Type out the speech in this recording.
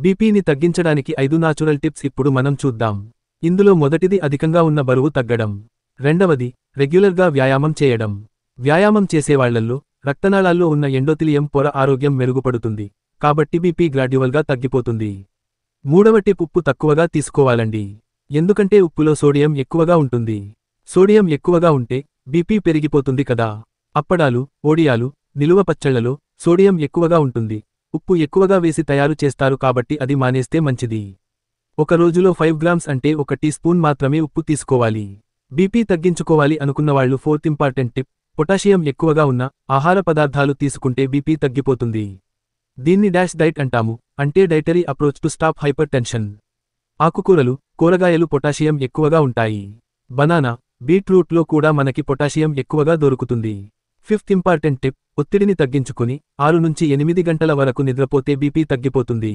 బీపీని తగ్గించడానికి 5 natural tips ఇప్పుడు మనం చూద్దాం. ఇందులో మొదటిది అధికంగా ఉన్న బరువు తగ్గడం. రెండవది రెగ్యులర్గా వ్యాయామం చేయడం. వ్యాయామం చేసేవాళ్లల్లో రక్తనాళాల్లో ఉన్న ఎండోథెలియం పొర ఆరోగ్యం మెరుగుపడుతుంది, కాబట్టి బీపీ గ్రాడ్యువల్గా తగ్గిపోతుంది. మూడవ టిప్ ఉప్పు తక్కువగా తీసుకోవాలండి. ఎందుకంటే ఉప్పులో సోడియం ఎక్కువగా ఉంటుంది. సోడియం ఎక్కువగా ఉంటే బీపీ పెరిగిపోతుంది కదా. అప్పడాలు, ఓడియాలు, నిలువ పచ్చళ్లలో సోడియం ఎక్కువగా ఉంటుంది. ఉప్పు ఎక్కువగా వేసి తయారు చేస్తారు కాబట్టి అది మానేస్తే మంచిది. ఒక రోజులో 5 గ్రామ్స్ అంటే 1 టీ స్పూన్ మాత్రమే ఉప్పు తీసుకోవాలి. బీపీ తగ్గించుకోవాలి అనుకున్నవాళ్లు 4th ఇంపార్టెంట్ టిప్, పొటాషియం ఎక్కువగా ఉన్న ఆహార పదార్థాలు తీసుకుంటే బీపీ తగ్గిపోతుంది. దీన్ని డాష్ డైట్ అంటాము, అంటే dietary approach to stop hyper tension. ఆకుకూరలు, కూరగాయలు పొటాషియం ఎక్కువగా ఉంటాయి. బనానా, బీట్రూట్లో కూడా మనకి పొటాషియం ఎక్కువగా దొరుకుతుంది. 5th ఇంపార్టెంట్ టిప్, ఒత్తిడిని తగ్గించుకుని 6 నుంచి 8 గంటల వరకు నిద్రపోతే బీపీ తగ్గిపోతుంది.